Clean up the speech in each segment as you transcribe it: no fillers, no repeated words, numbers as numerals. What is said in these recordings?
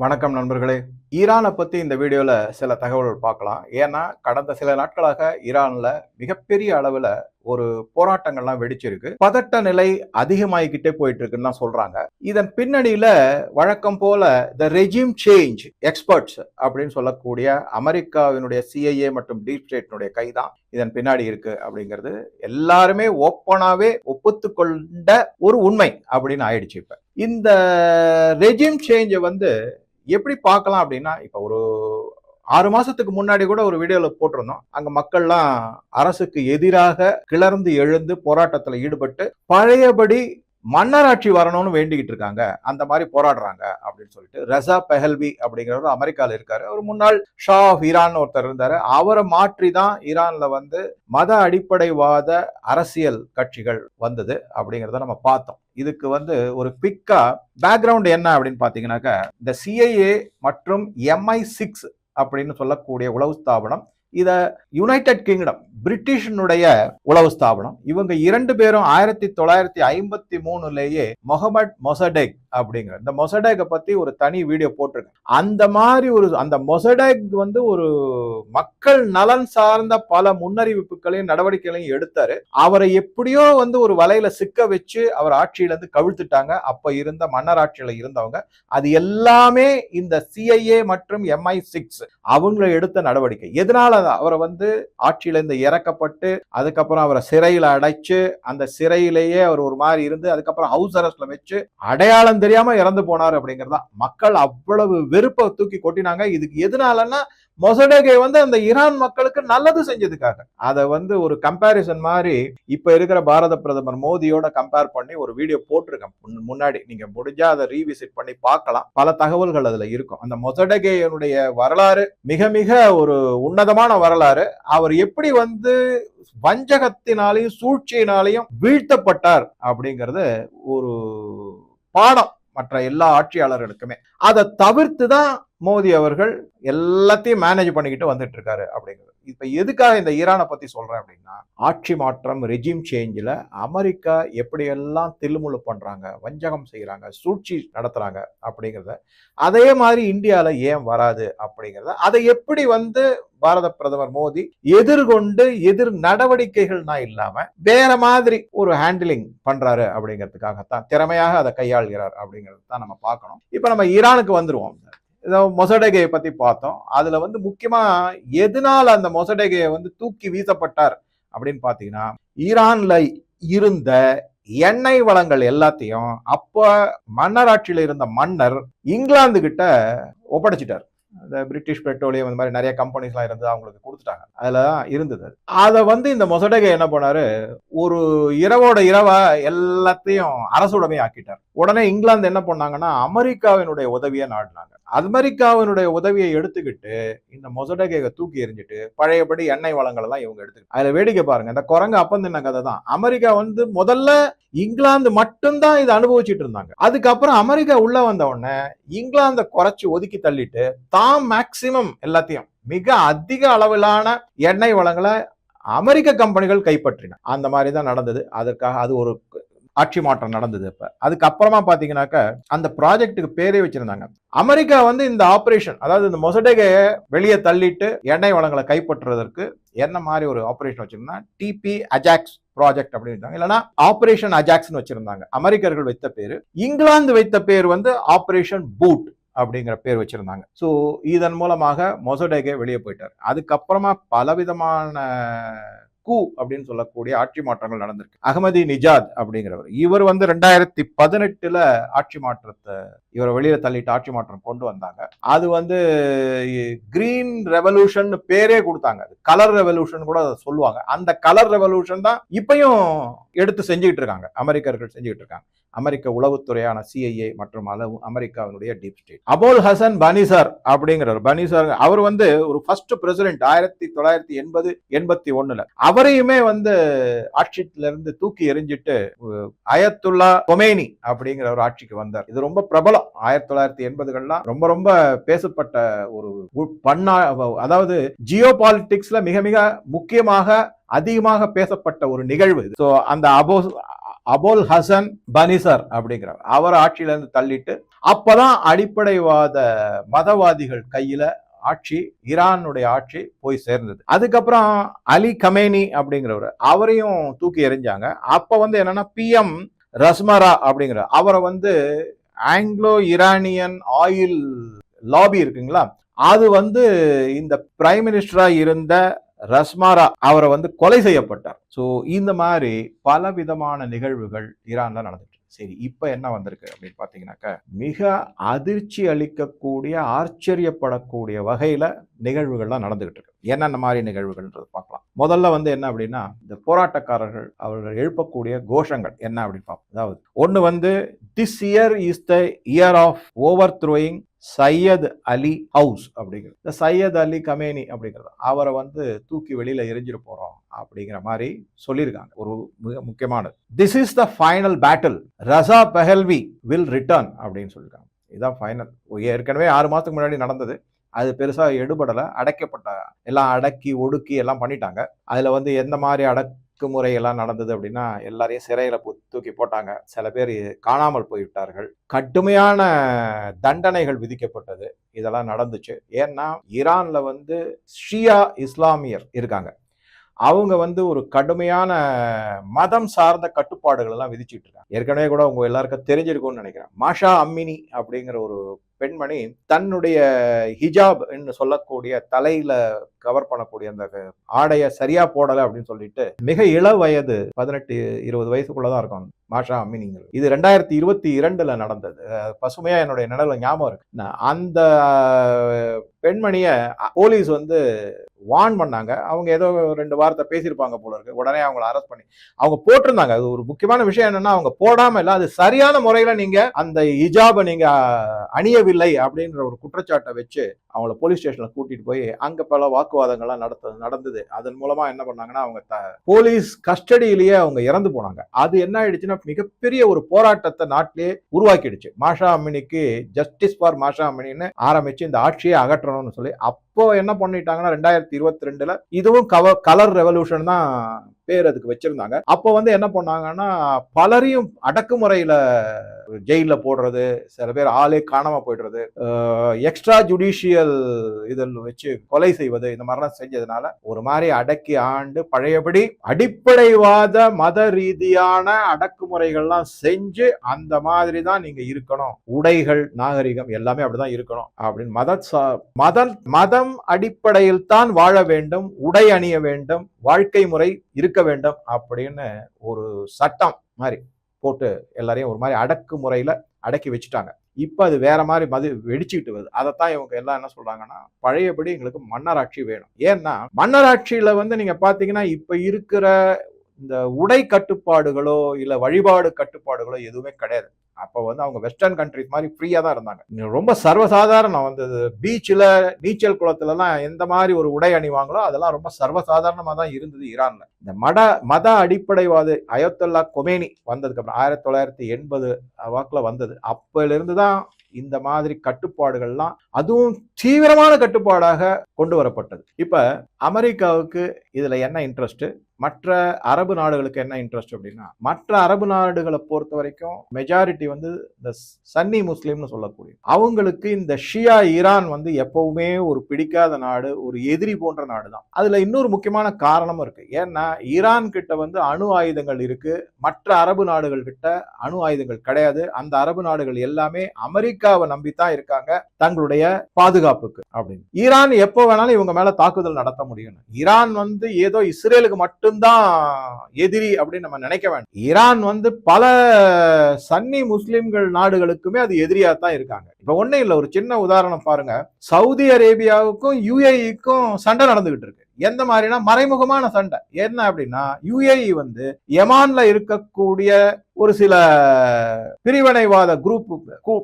வணக்கம் நண்பர்களே. ஈரானை பத்தி இந்த வீடியோல சில தகவல்கள் பார்க்கலாம். ஏன்னா கடந்த சில நாட்களாக ஈரான்ல மிகப்பெரிய அளவுல ஒரு போராட்டங்கள்லாம் வெடிச்சிருக்கு. பதட்ட நிலை அதிகமாகிக்கிட்டே போயிட்டு இருக்குன்னு தான் சொல்றாங்க. இதன் பின்னணியில வழக்கம் போல த ரெஜிம் சேஞ்ச் எக்ஸ்பர்ட்ஸ் அப்படின்னு சொல்லக்கூடிய அமெரிக்காவினுடைய CIA மற்றும் டீப் ஸ்டேட்டினுடைய கைதான் இதன் பின்னாடி இருக்கு அப்படிங்கிறது எல்லாருமே ஓப்பனாவே ஒப்புத்துக்கொண்ட ஒரு உண்மை அப்படின்னு ஆயிடுச்சு. இப்ப இந்த ரெஜிம் சேஞ்சை எப்படி பார்க்கலாம் அப்படின்னா, இப்ப ஒரு 6 மாசத்துக்கு முன்னாடி கூட ஒரு வீடியோல போட்டிருந்தோம். அங்க மக்கள்லாம் அரசுக்கு எதிராக கிளர்ந்து எழுந்து போராட்டத்துல ஈடுபட்டு பழையபடி மன்னராட்சி வரணும்னு வேண்டிக்கிட்டு இருக்காங்க, அந்த மாதிரி போராடுறாங்க அப்படின்னு சொல்லிட்டு ரஸா பெஹல்வி அப்படிங்கிறவர் அமெரிக்கால இருக்காரு. அவர் முன்னாள் ஷா ஆஃப் ஈரான் ஒருத்தர் இருந்தாரு. அவரை மாற்றி தான் ஈரான்ல மத அடிப்படைவாத அரசியல் கட்சிகள் வந்தது அப்படிங்கிறத நம்ம பார்த்தோம். இதுக்கு ஒரு குவிக்கா பேக்ரவுண்ட் என்ன அப்படின்னு பாத்தீங்கன்னாக்கா, இந்த CIA மற்றும் MI6 அப்படின்னு சொல்லக்கூடிய உளவு ஸ்தாபனம், இத யுனைடெட் கிங்டம் பிரிட்டிஷனுடைய உளவு ஸ்தாபனம். இவங்க 2 பேரும் 1953லேயே முகமது மொசடெக் அப்படிங்கிற இந்த மொசடெக் பத்தி ஒரு தனி வீடியோ போட்டிருக்கேன். அந்த மாதிரி அந்த மொசடெக் ஒரு மக்கள் நலன் சார்ந்த பல முன்னறிவிப்புகளையும் நடவடிக்கைகளையும் எடுத்தாரு. அவரை எப்படியோ ஒரு வலையில சிக்க வச்சு அவர் ஆட்சியில இருந்து கவிழ்த்துட்டாங்க. அப்ப இருந்த மன்னர் ஆட்சியில இருந்தவங்க. அது எல்லாமே இந்த CIA மற்றும் MI6 அவங்களை எடுத்த நடவடிக்கை. எதனால அவரை ஆட்சியில இருந்து இறக்கப்பட்டு அதுக்கப்புறம் அவரை சிறையில அடைச்சு அந்த சிறையிலேயே அவர் ஒரு மாதிரி இருந்து அதுக்கப்புறம் ஹவுஸ் அரெஸ்ட்ல வச்சு அடையாளம் தெரியாம இறந்து போனார் அப்படிங்கறதா. மக்கள் அவ்வளவு வெறுப்பை தூக்கி கொட்டினாங்க. இதுக்கு எதனாலன்னா மொசடெகை அந்த ஈரான் மக்களுக்கு நல்லது செஞ்சதுக்காக. அதை ஒரு கம்பேரிசன் மாதிரி இப்ப இருக்கிற பாரத பிரதமர் மோடியோட கம்பேர் பண்ணி ஒரு வீடியோ போட்டிருக்கேன் முன்னாடி. நீங்க முடிஞ்சா அதை ரீவிசிட் பண்ணி பார்க்கலாம். பல தகவல்கள் அதுல இருக்கும். அந்த மொசடெகையினுடைய வரலாறு மிக மிக ஒரு உன்னதமான வரலாறு. அவர் எப்படி வஞ்சகத்தினாலையும் சூழ்ச்சியினாலையும் வீழ்த்தப்பட்டார் அப்படிங்கறது ஒரு பாடம் மற்ற எல்லா ஆட்சியாளர்களுக்குமே. அதை தவிர்த்து தான் மோடி அவர்கள் எல்லாத்தையும் மேனேஜ் பண்ணிக்கிட்டு வந்துட்டு இருக்காரு அப்படிங்கிறது. இப்ப எதுக்காக இந்த ஈரானை பத்தி சொல்றேன் அப்படின்னா, ஆட்சி மாற்றம் ரெஜிம் சேஞ்சில் அமெரிக்கா எப்படியெல்லாம் தில்லுமுள்ளு பண்றாங்க, வஞ்சகம் செய்யறாங்க, சூழ்ச்சி நடத்துறாங்க அப்படிங்கிறத அதே மாதிரி இந்தியால ஏன் வராது அப்படிங்கிறத, அதை எப்படி பாரத பிரதமர் மோடி எதிர்கொண்டு எதிர் நடவடிக்கைகள்னா இல்லாம வேற மாதிரி ஒரு ஹேண்டிலிங் பண்றாரு அப்படிங்கிறதுக்காகத்தான், திறமையாக அதை கையாள்கிறார் அப்படிங்கிறது தான் நம்ம பார்க்கணும். இப்ப நம்ம ஈரானுக்கு வந்துருவோம். மொசடெகையை பத்தி பார்த்தோம். அதுல முக்கியமா எதனால அந்த மொசடெகையை தூக்கி வீசப்பட்டார் அப்படின்னு பாத்தீங்கன்னா, ஈரான்ல இருந்த எண்ணெய் வளங்கள் எல்லாத்தையும் அப்ப மன்னராட்சியில இருந்த மன்னர் இங்கிலாந்து கிட்ட ஒப்படைச்சிட்டார். இந்த பிரிட்டிஷ் பெட்ரோலியம் இந்த மாதிரி நிறைய கம்பெனிஸ் எல்லாம் இருந்து அவங்களுக்கு கொடுத்துட்டாங்க. அதுலதான் இருந்தது. அதை இந்த மொசடெகை என்ன பண்ணாரு, ஒரு இரவோட இரவா எல்லாத்தையும் அரசுடைமை ஆக்கிட்டார். உடனே இங்கிலாந்து என்ன பண்ணாங்கன்னா அமெரிக்காவினுடைய உதவியை நாடினாங்க. அமெரிக்காவினுடைய உதவியை எடுத்துக்கிட்டு இந்த மொசடெகையை தூக்கி எறிஞ்சிட்டு பழையபடி எண்ணெய் வளங்கள் எல்லாம் இவங்க எடுத்துக்கிட்டு, அதுல வேடிக்கை பாருங்க, இந்த குரங்கு அப்பந்தின கதை தான். அமெரிக்கா முதல்ல இங்கிலாந்து மட்டும்தான் இதை அனுபவிச்சுட்டு இருந்தாங்க. அதுக்கப்புறம் அமெரிக்கா உள்ள வந்த உடனே இங்கிலாந்தை குறைச்சு ஒதுக்கி தள்ளிட்டு தான் மேக்சிமம் எல்லாத்தையும் மிக அதிக அளவிலான எண்ணெய் வளங்களை அமெரிக்க கம்பெனிகள் கைப்பற்றின. அந்த மாதிரி தான் நடந்தது. அதற்காக அது ஒரு ஆட்சி மாற்றம் நடந்தது. இப்ப அதுக்கப்புறமா பாத்தீங்கன்னாக்க அந்த ப்ராஜெக்டுக்கு பேரே வச்சிருந்தாங்க. அமெரிக்கா இந்த ஆபரேஷன், அதாவது இந்த மொசடெகையை வெளியே தள்ளிட்டு எண்ணெய் வளங்களை கைப்பற்றுவதற்கு என்ன மாதிரி ஒரு ஆபரேஷன் வச்சிருந்தா TP அஜாக்ஸ் ப்ராஜெக்ட் அப்படின்னு, இல்லைன்னா ஆபரேஷன் அஜாக்ஸ் வச்சிருந்தாங்க. அமெரிக்கர்கள் வைத்த பேரு. இங்கிலாந்து வைத்த பேர் ஆபரேஷன் பூட் அப்படிங்கிற பேர் வச்சிருந்தாங்க. சோ இதன் மூலமாக மொசடெகை வெளியே போயிட்டார். அதுக்கப்புறமா பலவிதமான அப்படின்னு சொல்லக்கூடிய ஆட்சி மாற்றங்கள் நடந்திருக்கு. அகமதி நிஜாத் அப்படிங்கிறவர், இவர் 2018 ஆட்சி மாற்றத்தை இவரை வெளியில தள்ளிட்டு ஆட்சி மாற்றம் கொண்டு வந்தாங்க. அது கிரீன் ரெவல்யூஷன் பேரே கொடுத்தாங்க. கலர் ரெவல்யூஷன் கூட சொல்லுவாங்க. அந்த கலர் ரெவல்யூஷன் தான் இப்பயும் எடுத்து செஞ்சுக்கிட்டு இருக்காங்க, அமெரிக்கர்கள் செஞ்சுக்கிட்டு இருக்காங்க. அமெரிக்க உளவுத்துறையான CIA மற்றும் அமெரிக்காவினுடைய டீப் ஸ்டேட். அபோல் ஹசன் பனிசார் அப்படிங்கிறவர், பனிசார் அவர் ஒரு ஃபர்ஸ்ட் பிரசிடென்ட் 1980-81. அவரையுமே ஆட்சியில இருந்து தூக்கி எறிஞ்சிட்டு அயத்துல்லா கொமேனி அப்படிங்கிற ஒரு ஆட்சிக்கு வந்தார். இது ரொம்ப பிரபலம். 1980கள்லாம் ரொம்ப ரொம்ப பேசப்பட்ட ஒரு அதாவது ஜியோ பாலிடிக்ஸ்ல மிக மிக முக்கியமாக அதிகமாக பேசப்பட்ட ஒரு நிகழ்வு. அந்த அபுல் ஹசன் பனிசர் அப்படிங்கிறவர் அவர் ஆட்சியில இருந்து தள்ளிட்டு, அப்பதான் அடிப்படைவாத மதவாதிகள் கையில ஆட்சி, ஈரானுடைய ஆட்சி போய் சேர்ந்தது. அதுக்கப்புறம் அலி கமேனி அப்படிங்கிறவர் அவரையும் தூக்கி எறிஞ்சாங்க. அப்ப என்னன்னா PM ரஸ்மரா அப்படிங்கிற அவரை ஆங்கிலோ ஈரானியன் ஆயில் லாபி இருக்குங்களா, அது இந்த பிரைம் மினிஸ்டரா இருந்த ரஸ்மாரா அவரை கொலை செய்யப்பட்டார். சோ இந்த மாதிரி பல விதமான நிகழ்வுகள் ஈரான்ல நடந்துட்டு. சரி, இப்ப என்ன வந்திருக்கு அப்படின்னு பாத்தீங்கன்னாக்க, மிக அதிர்ச்சி அளிக்கக்கூடிய, ஆச்சரியப்படக்கூடிய வகையில நிகழ்வுகள்லாம் நடந்துகிட்டு இருக்கு. என்னென்ன மாதிரி நிகழ்வுகள்ன்றது பார்க்கலாம். முதல்ல என்ன அப்படின்னா, இந்த போராட்டக்காரர்கள் அவர்கள் எழுப்பக்கூடிய கோஷங்கள் என்ன அப்படின்னு பார்ப்போம். அதாவது ஒன்னு this year is the year of overthrowing Syed Ali house அப்படிங்கிறது. இந்த சையத் அலி கமேனி அப்படிங்கிறது அவரை தூக்கி வெளியில எரிஞ்சிட போறோம் அப்படிங்கிற மாதிரி சொல்லியிருக்காங்க. ஒரு மிக முக்கியமானது, this is the final battle, Reza Pahlavi will return அப்படின்னு சொல்லியிருக்காங்க. இதுதான் ஃபைனல். ஏற்கனவே 6 மாசத்துக்கு முன்னாடி நடந்தது, அது பெருசா எடுபடலை, அடைக்கப்பட்ட எல்லாம் அடக்கி ஒடுக்கி எல்லாம் பண்ணிட்டாங்க. அதுல எந்த மாதிரி அடக்குமுறை எல்லாம் நடந்தது அப்படின்னா, எல்லாரையும் சிறையில தூக்கி போட்டாங்க, சில பேர் காணாமல் போய்விட்டார்கள், கடுமையான தண்டனைகள் விதிக்கப்பட்டது, இதெல்லாம் நடந்துச்சு. ஏன்னா ஈரான்ல ஷியா இஸ்லாமியர் இருக்காங்க, அவங்க ஒரு கடுமையான மதம் சார்ந்த கட்டுப்பாடுகள் எல்லாம் விதிச்சுட்டு இருக்காங்க. ஏற்கனவே கூட உங்க எல்லாருக்கும் தெரிஞ்சிருக்கும்னு நினைக்கிறேன். மாஷா அம்மினி அப்படிங்கிற ஒரு பெண்மணி தன்னுடைய ஹிஜாப் என்று சொல்லக்கூடிய தலையில கவர் பண்ணக்கூடிய அந்த ஆடைய சரியா போடலை அப்படின்னு சொல்லிட்டு மிக இள வயது 18-20 வயசுக்குள்ளதான் இருக்கும் மாஷா அம்மினிங்கிறது. இது 2022 நடந்தது. பசுமையா என்னுடைய நினைவுல ஞாபகம் இருக்கு. அந்த பெண்மணிய போலீஸ் வார்ன் பண்ணாங்க. அவங்க ஏதோ 2 வார்த்தை பேசியிருப்பாங்க போல இருக்கு. உடனே அவங்களை அரெஸ்ட் பண்ணி அவங்க போட்டிருந்தாங்க. அது ஒரு முக்கியமான விஷயம் என்னன்னா, அவங்க போடாம இல்ல, அது சரியான முறையில நீங்க அந்த ஹிஜாபை நீங்க அணியவில்லை அப்படின்ற ஒரு குற்றச்சாட்டை வச்சு அவங்கள போலீஸ் ஸ்டேஷன்ல கூட்டிட்டு போய் அங்க பல வாக்குவாதங்கள்லாம் நடந்தது. அதன் மூலமா என்ன பண்ணாங்கன்னா, அவங்க போலீஸ் கஸ்டடியிலேயே அவங்க இறந்து போனாங்க. அது என்ன ஆயிடுச்சுன்னா, மிகப்பெரிய ஒரு போராட்டத்தை நாட்டிலேயே உருவாக்கிடுச்சு. மாஷா அம்மினிக்கு ஜஸ்டிஸ் ஃபார் மாஷா அம்மினின்னு ஆரம்பிச்சு இந்த ஆட்சியை அகற்றணும்னு சொல்லி, அப்போ என்ன பண்ணிட்டாங்கன்னா 2022 இதுவும் கலர் ரெவல்யூஷன் தான் பேர் அதுக்கு வச்சிருந்தாங்க. அப்போ என்ன பண்ணாங்கன்னா, பலரையும் அடக்குமுறையில ஜெயில போடுறது, சில பேர் ஆளே காணாம போயிடுறது, எக்ஸ்ட்ரா ஜுடிஷியல் இதில் வச்சு கொலை செய்வது, இந்த மாதிரிலாம் செஞ்சதுனால ஒரு மாதிரி அடக்கி ஆண்டு பழையபடி அடிப்படைவாத மத ரீதியான அடக்குமுறைகள்லாம் செஞ்சு அந்த மாதிரி தான் நீங்க இருக்கணும், உடைகள் நாகரிகம் எல்லாமே அப்படிதான் இருக்கணும் அப்படின்னு மதம் அடிப்படையில் தான் வாழ வேண்டும், உடை அணிய வேண்டும், வாழ்க்கை முறை இருக்க வேண்டும் அப்படின்னு ஒரு சட்டம் மாதிரி போட்டு எல்லாரையும் ஒரு மாதிரி அடக்குமுறையில அடக்கி வச்சுட்டாங்க. இப்ப அது வேற மாதிரி வெடிச்சுக்கிட்டு வருது. அதைத்தான் இவங்க எல்லாம் என்ன சொல்றாங்கன்னா, பழையபடி எங்களுக்கு மன்னராட்சி வேணும். ஏன்னா மன்னராட்சியில நீங்க பாத்தீங்கன்னா, இப்ப இருக்கிற இந்த உடை கட்டுப்பாடுகளோ இல்ல வழிபாடு கட்டுப்பாடுகளோ எதுவுமே கிடையாது. அப்ப அவங்க வெஸ்டர்ன் கண்ட்ரிஸ் மாதிரி ஃப்ரீயா தான் இருந்தாங்க. ரொம்ப சர்வசாதாரணம். பீச்சில் நீச்சல் குளத்துல எல்லாம் எந்த மாதிரி ஒரு உடை அணிவாங்களோ அதெல்லாம் ரொம்ப சர்வசாதாரணமா தான் இருந்தது ஈரான்ல. இந்த மத அடிப்படைவாத அயத்தொல்லா கொமேனி வந்ததுக்கு அப்புறம் 1980 வாக்குல வந்தது. அப்பல இருந்துதான் இந்த மாதிரி கட்டுப்பாடுகள்லாம் அதுவும் தீவிரமான கட்டுப்பாடாக கொண்டு வரப்பட்டது. இப்ப அமெரிக்காவுக்கு இதுல என்ன இன்ட்ரெஸ்ட், மற்ற அரபு நாடுகளுக்கு என்ன இன்ட்ரெஸ்ட் அப்படின்னா, மற்ற அரபு நாடுகளை பொறுத்த வரைக்கும் மெஜாரிட்டி இந்த சன்னி முஸ்லீம்னு சொல்லக்கூடிய அவங்களுக்கு இந்த ஷியா ஈரான் எப்பவுமே ஒரு பிடிக்காத நாடு, ஒரு எதிரி போன்ற நாடு தான். அதுல இன்னொரு முக்கியமான காரணமும் இருக்கு. ஏன்னா ஈரான் கிட்ட அணு ஆயுதங்கள் இருக்கு, மற்ற அரபு நாடுகள் கிட்ட அணு ஆயுதங்கள் கிடையாது. அந்த அரபு நாடுகள் எல்லாமே அமெரிக்காவை நம்பித்தான் இருக்காங்க தங்களுடைய பாதுகாப்புக்கு அப்படின்னு. ஈரான் எப்போ வேணாலும் இவங்க மேல தாக்குதல் நடத்த முடியும். ஈரான் ஏதோ இஸ்ரேலுக்கு மட்டும்தான் எதிரி அப்படின்னு நம்ம நினைக்க வேண்டாம். ஈரான் பல சன்னி முஸ்லிம்கள் நாடுகளுக்குமே அது எதிரியா தான் இருக்காங்க. இப்ப ஒண்ணே இல்ல, ஒரு சின்ன உதாரணம் பாருங்க. சவுதி அரேபியாவுக்கும் UAE-க்கும் சண்டை நடந்துகிட்டு இருக்கு. எந்த மாதிரினா மறைமுகமான சண்டை. என்ன அப்படின்னா, UAE யமான்ல இருக்கக்கூடிய ஒரு சில பிரிவினைவாத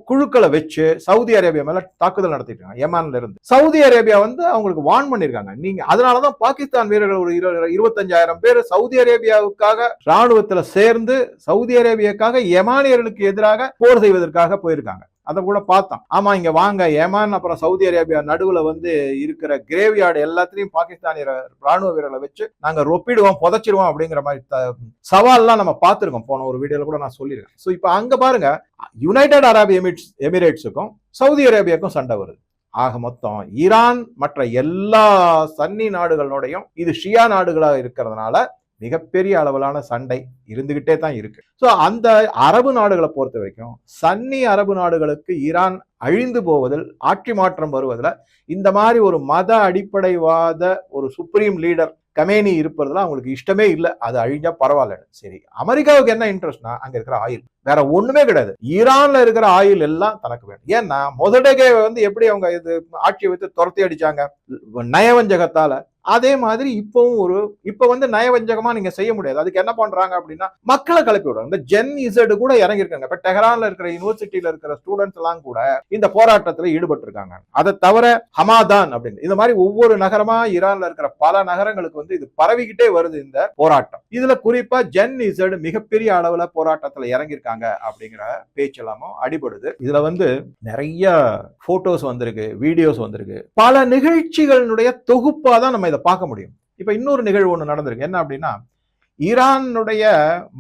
குழுக்களை வச்சு சவுதி அரேபியா மேல தாக்குதல் நடத்திட்டு இருக்காங்க. யமான்ல இருந்து சவுதி அரேபியா அவங்களுக்கு வார்ன் பண்ணிருக்காங்க. நீங்க அதனாலதான் பாகிஸ்தான் வீரர்கள் ஒரு 25,000 பேர் சவுதி அரேபியாவுக்காக ராணுவத்துல சேர்ந்து சவுதி அரேபியாவுக்காக யமானியர்களுக்கு எதிராக போர் செய்வதற்காக போயிருக்காங்க. அதை கூட பார்த்தோம். ஆமா இங்க வாங்க ஏமான், அப்புறம் சவுதி அரேபியா நடுவுல வந்து இருக்கிற கிரேவ்யார்டு எல்லாத்திலையும் பாகிஸ்தானிய ராணுவ வீரர்களை வச்சு நாங்க ரொப்பிடுவோம், புதைச்சிருவோம் அப்படிங்கிற மாதிரி சவால்லாம் நம்ம பார்த்திருக்கோம். போன ஒரு வீடியோல கூட நான் சொல்லியிருக்கேன். சோ இப்ப அங்க பாருங்க, யுனைடெட் அரபு எமிரேட்ஸுக்கும் சவுதி அரேபியாவுக்கும் சண்டை வருது. ஆக மொத்தம் ஈரான் மற்ற எல்லா சன்னி நாடுகளோடையும் இது ஷியா நாடுகளாக இருக்கிறதுனால மிகப்பெரிய அளவிலான சண்டை இருந்துகிட்டே தான் இருக்கு. சோ அந்த அரபு நாடுகளை பொறுத்த வரைக்கும் சன்னி அரபு நாடுகளுக்கு ஈரான் அழிந்து போவதில், ஆட்சி மாற்றம் வருவதில் இந்த மாதிரி ஒரு மத அடிப்படைவாத ஒரு சுப்ரீம் லீடர் கமேனி இருப்பதுல அவங்களுக்கு இஷ்டமே இல்லை. அது அழிஞ்சா பரவாயில்ல. சரி, அமெரிக்காவுக்கு என்ன இன்ட்ரெஸ்ட்னா அங்க இருக்கிற ஆயில், வேற ஒண்ணுமே கிடையாது. ஈரான்ல இருக்கிற ஆயில் எல்லாம் தனக்கு வேணும். ஏன்னா முதடகே வந்து எப்படி அவங்க இது ஆட்சியை வைத்து துரத்தி அடிச்சாங்க நயவஞ்சகத்தால, அதே மாதிரி இப்ப வந்து நயவஞ்சகமா நீங்க செய்ய முடியாது. அதுக்கு என்ன பண்றாங்க அப்படின்னா மக்களை கிளப்பி விடுறாங்க. இந்த ஜென் இசட் கூட இறங்கி இருக்காங்க. இப்ப டெஹரான்ல இருக்கிற யூனிவர்சிட்டியில இருக்கிற ஸ்டூடெண்ட்ஸ் எல்லாம் கூட இந்த போராட்டத்துல ஈடுபட்டு இருக்காங்க. அதை தவிர ஹமாதான் அப்படின்னு இந்த மாதிரி ஒவ்வொரு நகரமா ஈரான்ல இருக்கிற பல நகரங்களுக்கு வந்து இது பரவிக்கிட்டே வருது இந்த போராட்டம். இதுல குறிப்பா ஜென் இசட் மிகப்பெரிய அளவுல போராட்டத்துல இறங்கியிருக்காங்க அப்படிங்கிற பேச்செல்லாமும் அடிபடுது. இதுல வந்து நிறைய போட்டோஸ் வந்திருக்கு, வீடியோஸ் வந்திருக்கு, பல நிகழ்ச்சிகளுடைய தொகுப்பா தான் நம்ம இதை பார்க்க முடியும். இப்ப இன்னொரு நிகழ்வு ஒண்ணு நடந்திருக்கு. என்ன அப்படின்னா, ஈரானுடைய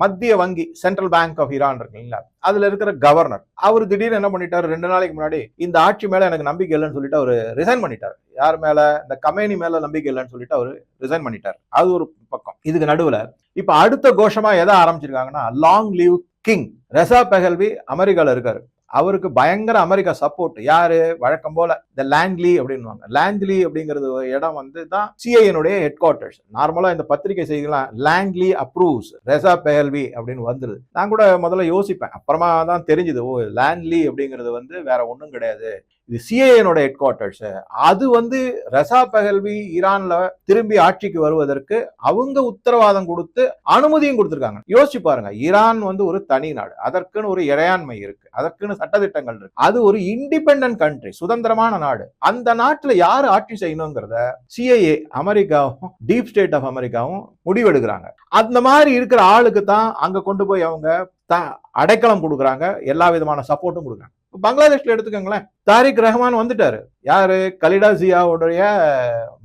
மத்திய வங்கி, சென்ட்ரல் பேங்க் ஆஃப் ஈரான் இருக்கு இல்லைங்களா, அதுல இருக்கிற கவர்னர் அவர் திடீர்னு என்ன பண்ணிட்டாரு, 2 நாளைக்கு முன்னாடி இந்த ஆட்சி மேல எனக்கு நம்பிக்கை இல்லைன்னு சொல்லிட்டு அவர் ரிசைன் பண்ணிட்டார். யார் மேல? இந்த கமேனி மேல நம்பிக்கை இல்லைன்னு சொல்லிட்டு அவர் ரிசைன் பண்ணிட்டார். அது ஒரு பக்கம். இதுக்கு நடுவுல இப்ப அடுத்த கோஷமா எதை ஆரம்பிச்சிருக்காங்கன்னா, லாங் லீவ் கிங். ரெசா பெஹல்வி அமெரிக்கால இருக்காரு. அவருக்கு பயங்கர அமெரிக்கா சப்போர்ட். யாரு? வழக்கம் போல இந்த லாங்லி அப்படின்வாங்க. லாங்லி அப்படிங்கிறது இடம் வந்து தான் சிஐஏனுடைய ஹெட் குவார்டர்ஸ். நார்மலா இந்த பத்திரிகை செய்திகளாம் லாங்லி அப்ரூவ்ஸ் ரெசா பெஹல்வி அப்படின்னு வந்துருது. நான் கூட முதல்ல யோசிப்பேன், அப்புறமா தான் தெரிஞ்சது, ஓ லாங்லி அப்படிங்கிறது வந்து வேற ஒன்றும் கிடையாது, இது சிஐஏனோட ஹெட் குவார்டர்ஸ். அது வந்து ரெசா பெஹல்வி ஈரான்ல திரும்பி ஆட்சிக்கு வருவதற்கு அவங்க உத்தரவாதம் கொடுத்து அனுமதியும் கொடுத்திருக்காங்க. யோசிச்சு பாருங்க, ஈரான் வந்து ஒரு தனி நாடு, அதற்குன்னு ஒரு இறையாண்மை இருக்கு, அதற்குன்னு சட்டத்திட்டங்கள் இருக்கு. அது ஒரு இண்டிபெண்டன்ட் கண்ட்ரி, சுதந்திரமான நாடு. அந்த நாட்டுல யாரு ஆட்சி செய்யணுங்கிறத சிஐஏ அமெரிக்காவும் டீப் ஸ்டேட் ஆஃப் அமெரிக்காவும் முடிவெடுக்கிறாங்க. அந்த மாதிரி இருக்கிற ஆளுக்கு தான் அங்க கொண்டு போய் அவங்க அடைக்கலம் கொடுக்குறாங்க, எல்லா விதமான சப்போர்ட்டும் கொடுக்குறாங்க. பங்களாதேஷ்ல எடுத்துக்கோங்களேன், தாரிக் ரஹ்மான் வந்துட்டாரு. யாரு? கலிடா ஜியாவுடைய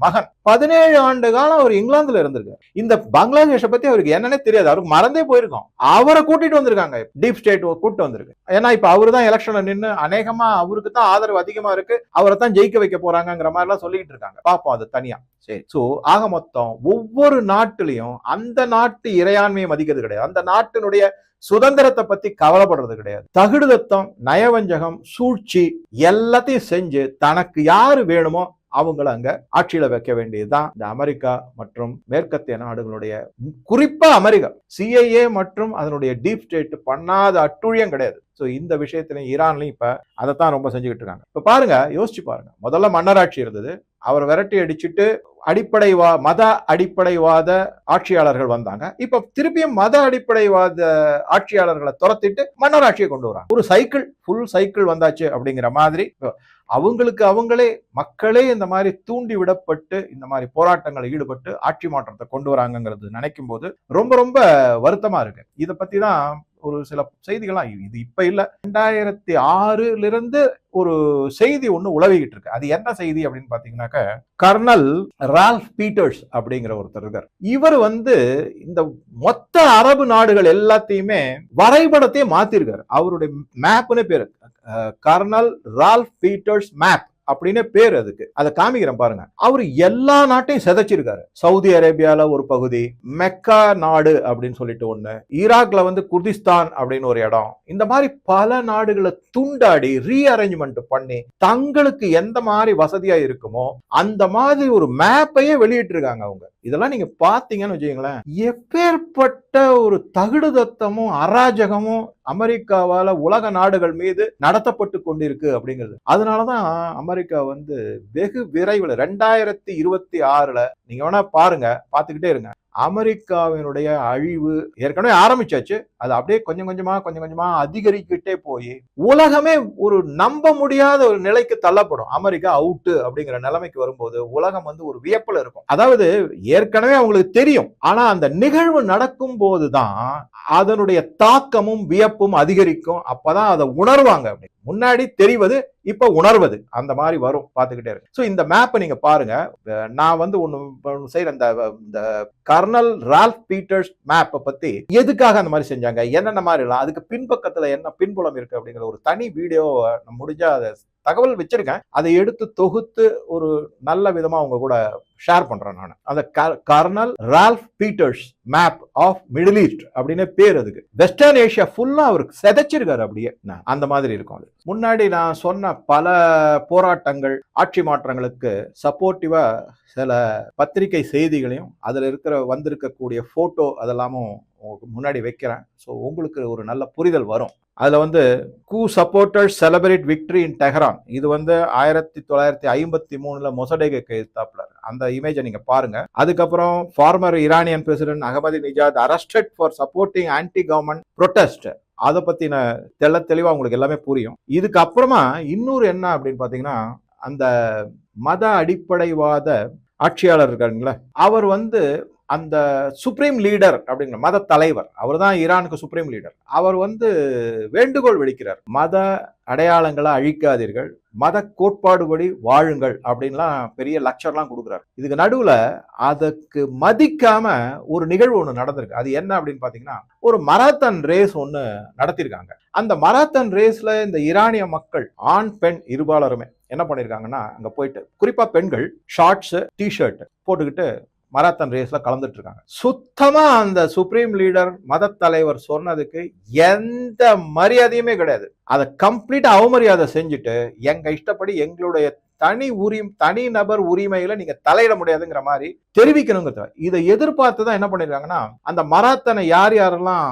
மகன். 17 ஆண்டு காலம் அவர் இங்கிலாந்துல இருந்திருக்காரு. இந்த பங்களாதேஷ பத்தி அவருக்கு என்னன்னே தெரியாது, அவருக்கு மறந்தே போயிருக்கும். அவரை கூட்டிட்டு வந்திருக்காங்க, டீப் ஸ்டேட் கூட்டிட்டு வந்திருக்கு. ஏன்னா இப்ப அவரு தான் எலெக்ஷன்ல நின்று அநேகமா அவருக்கு தான் ஆதரவு அதிகமா இருக்கு, அவரை தான் ஜெயிக்க வைக்க போறாங்கிற மாதிரி எல்லாம் சொல்லிட்டு இருக்காங்க. பாப்போம் அது தனியா. சரி, சோ ஆக மொத்தம் ஒவ்வொரு நாட்டிலையும் அந்த நாட்டு இறையாண்மையை மதிக்கிறது கிடையாது, அந்த நாட்டினுடைய சுதந்திரத்தை பத்தி கவலைப்படுறது கிடையாது. தகுடுதத்தம், நயவஞ்சகம், சூழ்ச்சி எல்லாத்தையும் செஞ்சு தனக்கு யாரு வேணுமோ அவங்கள அங்க ஆட்சியில வைக்க வேண்டியதுதான் இந்த அமெரிக்கா மற்றும் மேற்கத்திய நாடுகளுடைய, குறிப்பா அமெரிக்கா. சிஐஏ மற்றும் அதனுடைய டீப் ஸ்டேட் பண்ணாத அட்டுழியம் கிடையாது. சோ இந்த விஷயத்திலையும் ஈரான்லயும் இப்ப அதைத்தான் ரொம்ப செஞ்சுக்கிட்டு இருக்காங்க. இப்ப பாருங்க, யோசிச்சு பாருங்க, முதல்ல மன்னராட்சி இருந்தது, அவர் விரட்டி அடிச்சுட்டு மத அடிப்படைவாத ஆட்சியாளர்கள் வந்தாங்க. இப்ப திருப்பியும் மத அடிப்படைவாத ஆட்சியாளர்களை துரத்திட்டு மன்னராட்சியை கொண்டு வராங்க. ஒரு சைக்கிள், ஃபுல் சைக்கிள் வந்தாச்சு அப்படிங்கிற மாதிரி அவங்களுக்கு அவங்களே மக்களே இந்த மாதிரி தூண்டி விடப்பட்டு இந்த மாதிரி போராட்டங்களில் ஈடுபட்டு ஆட்சி மாற்றத்தை கொண்டு வராங்கிறது நினைக்கும் போது ரொம்ப ரொம்ப வருத்தமா இருக்கு. இதை பத்தி தான் ஒரு சில செய்திகள்லாம், இது இப்ப இல்ல, 2006 ஒரு செய்தி ஒண்ணு உலவிக்கிட்டு இருக்கு. அது என்ன செய்தி அப்படின்னு பாத்தீங்கன்னாக்க, கர்னல் ரால்ஃப் பீட்டர்ஸ் அப்படிங்கிற ஒருத்தர் இருக்கார். இவர் வந்து இந்த மொத்த அரபு நாடுகள் எல்லாத்தையுமே வரைபடத்தையே மாத்திருக்காரு. அவருடைய மேப்னு பேரு கர்னல் ரால்ஃப் பீட்டர்ஸ் மேப் அப்படின்னு பேர். அதுக்கு அதை காமிக்கிறேன் பாருங்க. அவரு எல்லா நாட்டையும் சிதைச்சிருக்காரு. சவுதி அரேபியால ஒரு பகுதி, மெக்கா நாடு அப்படின்னு சொல்லிட்டு ஒண்ணு, ஈராக்ல வந்து குர்திஸ்தான் அப்படின்னு ஒரு இடம், இந்த மாதிரி பல நாடுகளை துண்டாடி ரீஅரேஞ்ச்மெண்ட் பண்ணி தங்களுக்கு எந்த மாதிரி வசதியா இருக்குமோ அந்த மாதிரி ஒரு மேப்பையே வெளியிட்டு இருக்காங்க அவங்க. இதெல்லாம் நீங்க பாத்தீங்கன்னு வச்சுக்கீங்களேன், எப்பேற்பட்ட ஒரு தகுடுதத்தமும் அராஜகமும் அமெரிக்காவால உலக நாடுகள் மீது நடத்தப்பட்டு கொண்டிருக்கு அப்படிங்கிறது. அதனாலதான் அமெரிக்கா வந்து வெகு விரைவில் 2026 நீங்க வேணா பாருங்க, பாத்துக்கிட்டே இருங்க, அமெரிக்காவினுடைய அழிவு ஏற்கனவே ஆரம்பிச்சாச்சு, அது அப்படியே கொஞ்சம் கொஞ்சமா அதிகரிக்கிட்டே போய் உலகமே ஒரு நம்ப முடியாத ஒரு நிலைக்கு தள்ளப்படும். அமெரிக்கா அவுட் அப்படிங்கிற நிலைமைக்கு வரும்போது உலகம் வந்து ஒரு வியப்புல இருக்கும். அதாவது ஏற்கனவே அவங்களுக்கு தெரியும், ஆனா அந்த நிகழ்வு நடக்கும் போதுதான் அதனுடைய தாக்கமும் வியப்பும் அதிகரிக்கும். அப்பதான் அதை உணர்வாங்க. அப்படி முன்னாடி தெரிவது இப்ப உணர்வது அந்த மாதிரி வரும். பார்த்துக்கிட்டே இருக்கு. ஸோ இந்த மேப்பை நீங்க பாருங்க. நான் வந்து ஒன்னு செய்யற இந்த கர்னல் ரால்ஃப் பீட்டர்ஸ் மேப்பை பத்தி எதுக்காக அந்த மாதிரி செஞ்சாங்க, என்னென்ன மாதிரி எல்லாம் அதுக்கு பின்பக்கத்துல என்ன பின்புலம் இருக்கு அப்படிங்கிற ஒரு தனி வீடியோ முடிஞ்சா அதை தகவல் வச்சிருக்கேன். அதை எடுத்து தொகுத்து ஒரு நல்ல விதமா அவங்க கூட ஷேர் பண்றேன். நான் அந்த colonel Ralph Peters map of Middle East அப்படின்னு பேர். அதுக்கு வெஸ்டர்ன் ஏஷியா ஃபுல்லா அவருக்கு செதைச்சிருக்காரு. அப்படியே அந்த மாதிரி இருக்கும். அது முன்னாடி நான் சொன்ன பல போராட்டங்கள், ஆட்சி மாற்றங்களுக்கு சப்போர்ட்டிவா சில பத்திரிகை செய்திகளையும் அதுல வந்திருக்கக்கூடிய போட்டோ அதெல்லாமும் முன்னாடி வைக்கிறேன். ஸோ உங்களுக்கு ஒரு நல்ல புரிதல் வரும். அதுல வந்து கூ சப்போர்ட்டர்ஸ் செலிப்ரேட் விக்டரி இன் டெஹரான். இது வந்து 1953 மொசடேக்கு எதிர்த்தாப்புல அந்த இமேஜை நீங்க பாருங்க. அதுக்கப்புறம் former Iranian president Ahmadinejad arrested for supporting anti government protest. அதை பத்தின தெளிவா உங்களுக்கு எல்லாமே புரியும். இதுக்கு அப்புறமா இன்னொரு என்ன அப்படின்னு பாத்தீங்கன்னா, அந்த மத அடிப்படைவாத ஆட்சியாளர் இருக்காருங்களா, அவர் வந்து அந்த சுப்ரீம் லீடர் அப்படிங்கிற மத தலைவர், அவர் தான் ஈரானுக்கு சுப்ரீம் லீடர். அவர் வந்து வேண்டுகோள் விடுக்கிறார், மத அடையாளங்களை அழிக்காதீர்கள், மத கோட்பாடுபடி வாழுங்கள் அப்படின்லாம் பெரிய லக்சர்லாம் கொடுக்குறாரு. இதுக்கு நடுவுல அதுக்கு மதிக்காம ஒரு நிகழ்வு ஒண்ணு நடந்திருக்கு. அது என்ன அப்படின்னு பாத்தீங்கன்னா, ஒரு மராத்தான் ரேஸ் ஒண்ணு நடத்திருக்காங்க. அந்த மராத்தான் ரேஸ்ல இந்த ஈரானிய மக்கள் ஆண் பெண் இருபாலருமே என்ன பண்ணிருக்காங்கன்னா, அங்க போயிட்டு குறிப்பா பெண்கள் ஷார்ட்ஸ் டிஷர்ட் போட்டுக்கிட்டு மராத்தான் ரேஸ்ல கலந்துட்டு இருக்காங்க. சுத்தமா அந்த சுப்ரீம் லீடர் மத தலைவர் சொன்னதுக்கு எந்த மரியாதையுமே கிடையாது. அதை கம்ப்ளீட்டா அவமரியாதை செஞ்சுட்டு எங்க இஷ்டப்படி எங்களுடைய தனி நபர் உரிமையில நீங்க தலையிட முடியாதுங்கிற மாதிரி தெரிவிக்கணுங்கிறத இதை எதிர்பார்த்துதான் என்ன பண்ணிருக்காங்கன்னா, அந்த மராத்தனை யாரெல்லாம்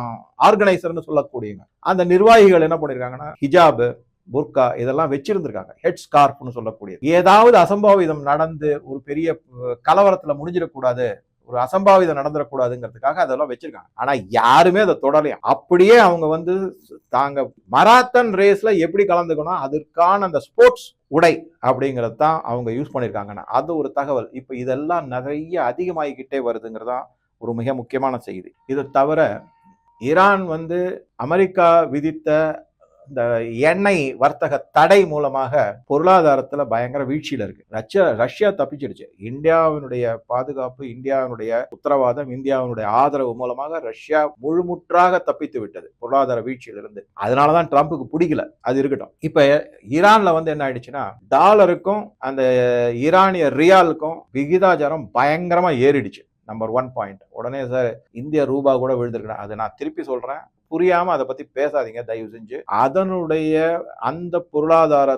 ஆர்கனைசர்னு சொல்லக்கூடியங்க அந்த நிர்வாகிகள் என்ன பண்ணிருக்காங்கன்னா, ஹிஜாப் புர்கா இதெல்லாம் வச்சிருந்திருக்காங்க. ஹெட் ஸ்கார்ப்னு சொல்லக்கூடியது. ஏதாவது அசம்பாவிதம் நடந்து ஒரு பெரிய கலவரத்துல முடிஞ்சிடக்கூடாது, ஒரு அசம்பாவிதம் நடந்துடக்கூடாதுங்கிறதுக்காக அதெல்லாம் வச்சிருக்காங்க. ஆனா யாருமே அதை தொடலையும். அப்படியே அவங்க வந்து தாங்க மராத்தான் ரேஸ்ல எப்படி கலந்துக்கணும் அதற்கான அந்த ஸ்போர்ட்ஸ் உடை அப்படிங்கிறது தான் அவங்க யூஸ் பண்ணிருக்காங்கன்னா, அது ஒரு தகவல். இப்ப இதெல்லாம் நிறைய அதிகமாகிக்கிட்டே வருதுங்கிறதா ஒரு மிக முக்கியமான செய்தி. இதை தவிர ஈரான் வந்து அமெரிக்கா விதித்த இந்த எண்ணெய் வர்த்தக தடை மூலமாக பொருளாதாரத்துல பயங்கர வீழ்ச்சியில இருக்கு. ரஷ்யா தப்பிச்சிடுச்சு. இந்தியாவினுடைய பாதுகாப்பு, இந்தியாவினுடைய உத்தரவாதம், இந்தியாவினுடைய ஆதரவு மூலமாக ரஷ்யா முழுமுற்றாக தப்பித்து விட்டது பொருளாதார வீழ்ச்சியிலிருந்து. அதனாலதான் ட்ரம்புக்கு பிடிக்கல. அது இருக்கட்டும். இப்ப ஈரான்ல வந்து என்ன ஆயிடுச்சுன்னா, டாலருக்கும் அந்த ஈரானிய ரியாலுக்கும் விகிதாச்சாரம் பயங்கரமா ஏறிடுச்சு. Number 1 point. உடனே சார் இந்திய ரூபா கூட விழுந்திருக்கிறேன். அதை நான் திருப்பி சொல்றேன், புரியாம அதை பத்தி பேசாதீங்க தயவு செஞ்சு. அதனுடைய அந்த பொருளாதார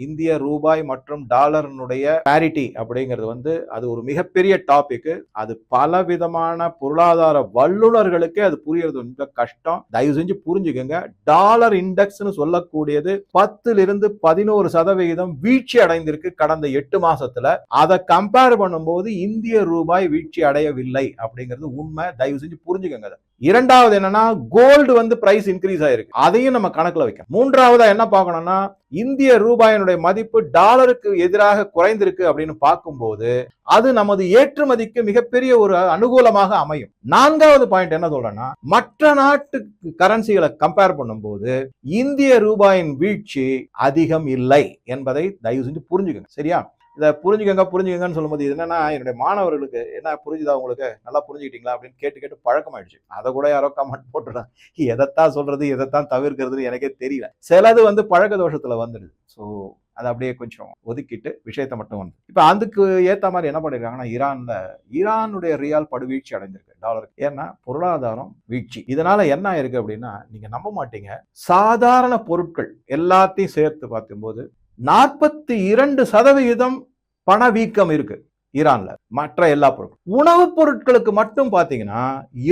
இந்திய ரூபாய் மற்றும் டாலரினுடைய பேரிட்டி அப்படிங்கிறது வந்து அது ஒரு மிகப்பெரிய டாபிக். அது பல விதமான பொருளாதார வல்லுநர்களுக்கே அது புரியறது ரொம்ப கஷ்டம். தயவு செஞ்சு புரிஞ்சுக்கோங்க. டாலர் இண்டெக்ஸ்னு சொல்லக்கூடியது 10% வீழ்ச்சி அடைந்திருக்கு கடந்த 8 மாசத்துல. அதை கம்பேர் பண்ணும்போது இந்திய ரூபாய் வீழ்ச்சி அடையவில்லை அப்படிங்கிறது உண்மை. தயவு செஞ்சு புரிஞ்சுக்கோங்க. இரண்டாவது என்னன்னா, கோல்டு வந்து பிரைஸ் இன்க்ரீஸ் ஆயிருக்கு. அதையும் நம்ம கணக்குல வைக்கணும். மூன்றாவதா என்ன பார்க்கணும்னா, இந்திய ரூபாயினுடைய மதிப்பு டாலருக்கு எதிராக குறைந்திருக்கு அப்படின்னு பார்க்கும்போது அது நமது ஏற்றுமதிக்கு மிகப்பெரிய ஒரு அனுகூலமாக அமையும். நான்காவது பாயிண்ட் என்ன சொல்றேன்னா, மற்ற நாட்டு கரன்சிகளை கம்பேர் பண்ணும்போது இந்திய ரூபாயின் வீழ்ச்சி அதிகம் இல்லை என்பதை தயவு செஞ்சு புரிஞ்சுக்கங்க. சரியா? இதை புரிஞ்சுக்கங்கன்னு சொல்லும்போது இது என்னன்னா, என்னுடைய மாணவர்களுக்கு என்ன புரிஞ்சுதா, உங்களுக்கு நல்லா புரிஞ்சுக்கிட்டீங்களா அப்படின்னு கேட்டு பழக்கமாயிடுச்சு. அதை கூட யாரோ கமெண்ட் போட்டுறாங்க. எதைத்தான் சொல்றது எதைத்தான் தவிர்க்கிறதுன்னு எனக்கே தெரியல. சிலது வந்து பழக்க தோஷத்துல வந்துடுது. ஸோ அதை அப்படியே கொஞ்சம் ஒதுக்கிட்டு விஷயத்த மட்டும் வந்து இப்ப அதுக்கு ஏத்த மாதிரி என்ன பண்ணிருக்காங்கன்னா, ஈரானுடைய ரியால் படுவீழ்ச்சி அடைஞ்சிருக்கு டாலருக்கு. ஏன்னா பொருளாதாரம் வீழ்ச்சி. இதனால என்ன ஆயிருக்கு அப்படின்னா, நீங்க நம்ப மாட்டீங்க, சாதாரண பொருட்கள் எல்லாத்தையும் சேர்த்து பார்க்கும்போது 42% பணவீக்கம் இருக்கு ஈரான்ல. மற்ற எல்லா பொருட்கள், உணவுப் பொருட்களுக்கு மட்டும் பாத்தீங்கன்னா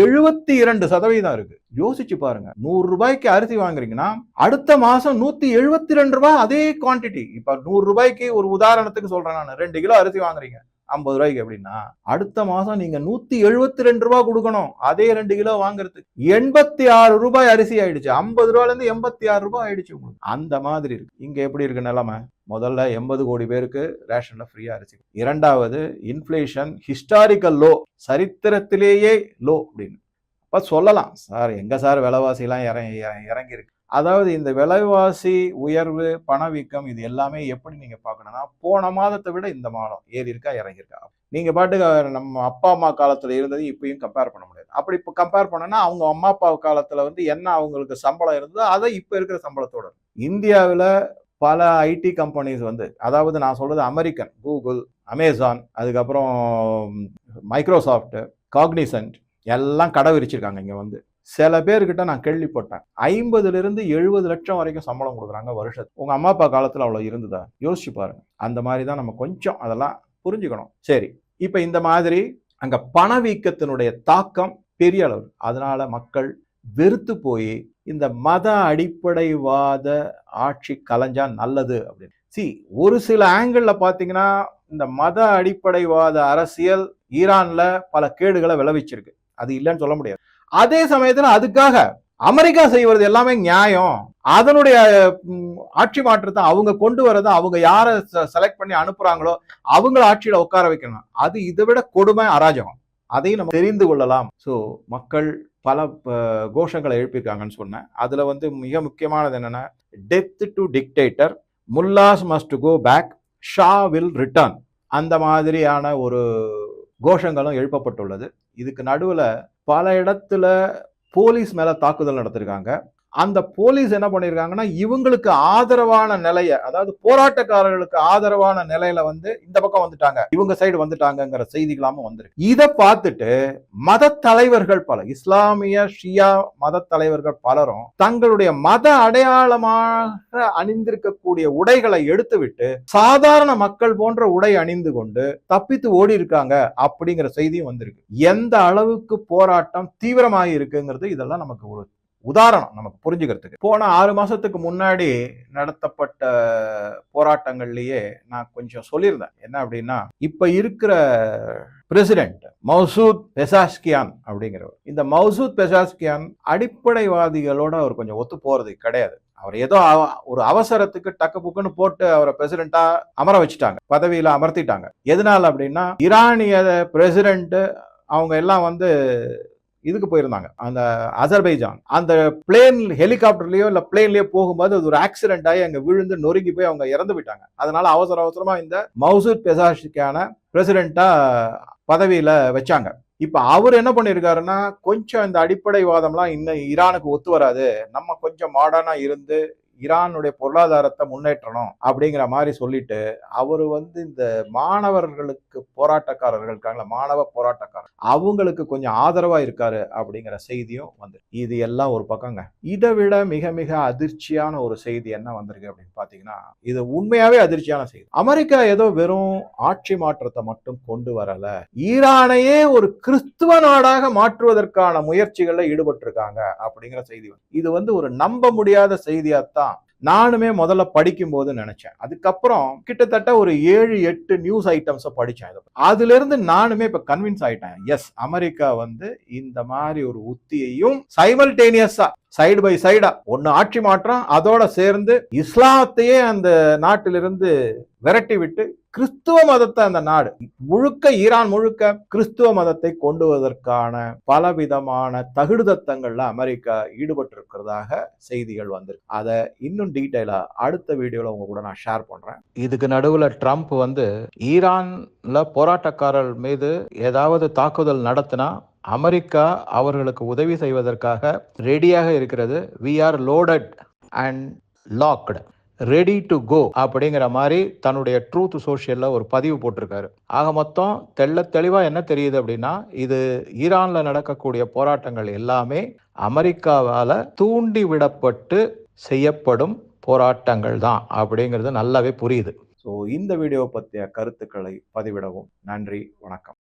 72% இருக்கு. யோசிச்சு பாருங்க. 100 ரூபாய்க்கு அரிசி வாங்குறீங்கன்னா அடுத்த மாசம் 172 ரூபாய் அதே குவான்டிட்டி. இப்ப 100 ரூபாய்க்கு ஒரு உதாரணத்துக்கு சொல்றேன், நான் 2 கிலோ அரிசி வாங்குறீங்க 50 ரூபாய்க்கு அப்படின்னா அடுத்த மாசம் நீங்க 172 ரூபாய் கொடுக்கணும் அதே 2 கிலோ வாங்குறதுக்கு. 86 ரூபாய் அரிசி ஆயிடுச்சு. 50 ரூபாயில இருந்து 86 ரூபாய் ஆயிடுச்சு உங்களுக்கு. அந்த மாதிரி இருக்கு. இங்க எப்படி இருக்கு நிலைமை? முதல்ல 80 கோடி பேருக்கு ரேஷன்ல ஃப்ரீயா அரிசி. இரண்டாவது, இன்ஃபிளேஷன் ஹிஸ்டாரிக்கல் லோ, சரித்திரத்திலேயே லோ அப்படின்னு. அப்ப சொல்லலாம், சார் எங்க சார் விலைவாசிலாம் இறங்கி இருக்கு. அதாவது இந்த விலைவாசி உயர்வு, பணவீக்கம் இது எல்லாமே எப்படி நீங்க பார்க்கணும்னா, போன மாதத்தை விட இந்த மாதம் ஏறி இருக்கா, இறங்கி இருக்கா. நீங்க பாட்டுக்கு நம்ம அப்பா அம்மா காலத்துல இருந்தது இப்பயும் கம்பேர் பண்ண முடியாது. அப்படி இப்ப கம்பேர் பண்ணனா அவங்க அம்மா அப்பா காலத்துல வந்து என்ன அவங்களுக்கு சம்பளம் இருந்ததோ அதை இப்ப இருக்கிற சம்பளத்தோட. இந்தியாவுல பல ஐடி கம்பெனிஸ் வந்து, அதாவது நான் சொல்றது அமெரிக்கன், கூகுள், அமேசான், அதுக்கப்புறம் மைக்ரோசாஃப்ட், காக்னிசன்ட் எல்லாம் கடை விரிச்சிருக்காங்க இங்க வந்து. சில பேர்கிட்ட நான் கேள்விப்பட்டேன் 50 to 70 லட்சம் வரைக்கும் சம்பளம் கொடுக்குறாங்க வருஷத்துக்கு. உங்க அம்மா அப்பா காலத்துல அவ்வளவு இருந்ததா? யோசிச்சு பாருங்க. அந்த மாதிரி தான் நம்ம கொஞ்சம் அதெல்லாம் புரிஞ்சுக்கணும். சரி, இப்ப இந்த மாதிரி அங்க பணவீக்கத்தினுடைய தாக்கம் பெரிய அளவு. அதனால மக்கள் வெறுத்து போய் இந்த மத அடிப்படைவாத ஆட்சி கலைஞ்சா நல்லது அப்படின்னு. ஒரு சில ஆங்கிள் பாத்தீங்கன்னா இந்த மத அடிப்படைவாத அரசியல் ஈரான்ல பல கேடுகளை விளைவிச்சிருக்கு, அது இல்லைன்னு சொல்ல முடியாது. அதே சமயத்துல அதுக்காக அமெரிக்கா செய்வது எல்லாமே நியாயம். அதனுடைய ஆட்சி மாற்றத்தை அவங்க கொண்டு வரதை அவங்க யாரை செலக்ட் பண்ணி அனுப்புறாங்களோ அவங்கள ஆட்சியில உட்கார வைக்கணும். அது இதை விட கொடுமை, அராஜகம். அதையும் நம்ம தெரிந்து கொள்ளலாம். ஸோ மக்கள் பல கோஷங்களை எழுப்பியிருக்காங்கன்னு சொன்னேன். அதுல வந்து மிக முக்கியமானது என்னன்னா, death to dictator, mullahs must go back, Shah will return, அந்த மாதிரியான ஒரு கோஷங்களும் எழுப்பப்பட்டுள்ளது. இதுக்கு நடுவுல பல இடத்துல போலீஸ் மேல தாக்குதல் நடத்திருக்காங்க. அந்த போலீஸ் என்ன பண்ணிருக்காங்கன்னா, இவங்களுக்கு ஆதரவான நிலைய, அதாவது போராட்டக்காரர்களுக்கு ஆதரவான நிலையில வந்து இந்த பக்கம் வந்துட்டாங்க, இவங்க சைடு வந்துட்டாங்கிற செய்திகளாமும் வந்திருக்கு. இதை பார்த்துட்டு மத தலைவர்கள் பல, இஸ்லாமிய ஷியா மத தலைவர்கள் பலரும் தங்களுடைய மத அடையாளமாக அணிந்திருக்கக்கூடிய உடைகளை எடுத்துவிட்டு சாதாரண மக்கள் போன்ற உடை அணிந்து கொண்டு தப்பித்து ஓடி இருக்காங்க அப்படிங்கிற செய்தியும் வந்திருக்கு. எந்த அளவுக்கு போராட்டம் தீவிரமாக இருக்குங்கிறது இதெல்லாம் நமக்கு ஒரு உதாரணம், நமக்கு புரிஞ்சுக்கிறதுக்கு. போன 6 மாசத்துக்கு முன்னாடி நடத்தப்பட்ட போராட்டங்கள்லயே நான் கொஞ்சம் சொல்லியிருந்தேன். என்ன அப்படின்னா, இப்ப இருக்கிற பிரசிடென்ட் மௌசூத் பெசாஷ்கியான் அப்படிங்கிறவர், இந்த மௌசூத் பெசாஷ்கியான் அடிப்படைவாதிகளோட அவர் கொஞ்சம் ஒத்து போறது கிடையாது. அவர் ஏதோ ஒரு அவசரத்துக்கு டக்கு புக்குன்னு போட்டு அவரை பிரசிடென்டா அமர வச்சுட்டாங்க, பதவியில அமர்த்திட்டாங்க. எதனால அப்படின்னா, ஈரானிய பிரசிடென்ட் அவங்க எல்லாம் வந்து இதுக்கு போயிருந்தாங்க, அந்த அசர்பைஜான். அந்த பிளேன் ஹெலிகாப்டர்லயோ இல்ல பிளேன்லயோ போகும்போது அது ஒரு ஆக்சிடென்ட் ஆகி அங்க விழுந்து நொறுங்கி போய் அவங்க இறந்து போயிட்டாங்க. அதனால அவசரமா இந்த மௌசூத் பெசாஷ்கியான பிரசிடென்டா பதவியில வச்சாங்க. இப்ப அவர் என்ன பண்ணிருக்காருன்னா, கொஞ்சம் இந்த அடிப்படைவாதம்லாம் இன்னும் ஈரானுக்கு ஒத்து வராது, நம்ம கொஞ்சம் மாடர்னா இருந்து ஈரானுடைய பொருளாதாரத்தை முன்னேற்றணும் அப்படிங்கிற மாதிரி சொல்லிட்டு அவரு வந்து இந்த மாணவர்களுக்கு போராட்டக்காரர்கள் இருக்காங்களா, மாணவ போராட்டக்காரர், அவங்களுக்கு கொஞ்சம் ஆதரவா இருக்காரு அப்படிங்கிற செய்தியும் வந்து. இது எல்லாம் ஒரு பக்கங்க. இதை விட மிக மிக அதிர்ச்சியான ஒரு செய்தி என்ன வந்திருக்கு அப்படின்னு பாத்தீங்கன்னா, இது உண்மையாவே அதிர்ச்சியான செய்தி. அமெரிக்கா ஏதோ வெறும் ஆட்சி மாற்றத்தை மட்டும் கொண்டு வரல, ஈரானையே ஒரு கிறிஸ்துவ நாடாக மாற்றுவதற்கான முயற்சிகள்ல ஈடுபட்டிருக்காங்க அப்படிங்கிற செய்தி. இது வந்து ஒரு நம்ப முடியாத செய்தியாத்தான் நானுமே முதல்ல படிக்கும் போது நினைச்சேன். அதுக்கப்புறம் கிட்டத்தட்ட ஒரு 7-8 நியூஸ் ஐட்டம்ஸ் படிச்சேன். அதுல இருந்து நானுமே இப்ப கன்வின்ஸ் ஆயிட்டேன், எஸ், அமெரிக்கா வந்து இந்த மாதிரி ஒரு உத்தியையும் சைமல்டேனியஸா சைடு பை சைடா ஒன்னு ஆட்சி மாற்றம், அதோட சேர்ந்து இஸ்லாத்தையே அந்த நாட்டிலிருந்து விரட்டி விட்டு கிறிஸ்துவ மதத்தை, அந்த நாடு முழுக்க, ஈரான் முழுக்க கிறிஸ்துவ மதத்தை கொண்டு வருவதற்கான பலவிதமான தகுடுதத்தங்கள்ல அமெரிக்கா ஈடுபட்டு இருக்கிறதாக செய்திகள் வந்திருக்கு. அதை இன்னும் டீட்டெயிலா அடுத்த வீடியோல உங்க கூட நான் ஷேர் பண்றேன். இதுக்கு நடுவுல ட்ரம்ப் வந்து ஈரான்ல போராட்டக்காரர் மீது ஏதாவது தாக்குதல் நடத்தினா அமெரிக்கா அவர்களுக்கு உதவி செய்வதற்காக ரெடியாக இருக்கிறது, we are loaded and locked, ready to go அப்படிங்கிற மாதிரி தன்னுடைய ட்ரூத் சோஷியல்ல ஒரு பதிவு போட்டிருக்காரு. ஆக மொத்தம் தெளிவா என்ன தெரியுது அப்படின்னா, இது ஈரான்ல நடக்கக்கூடிய போராட்டங்கள் எல்லாமே அமெரிக்காவால தூண்டி விடப்பட்டு செய்யப்படும் போராட்டங்கள் தான் அப்படிங்கிறது நல்லாவே புரியுது. ஸோ இந்த வீடியோ பற்றிய கருத்துக்களை பதிவிடவும். நன்றி, வணக்கம்.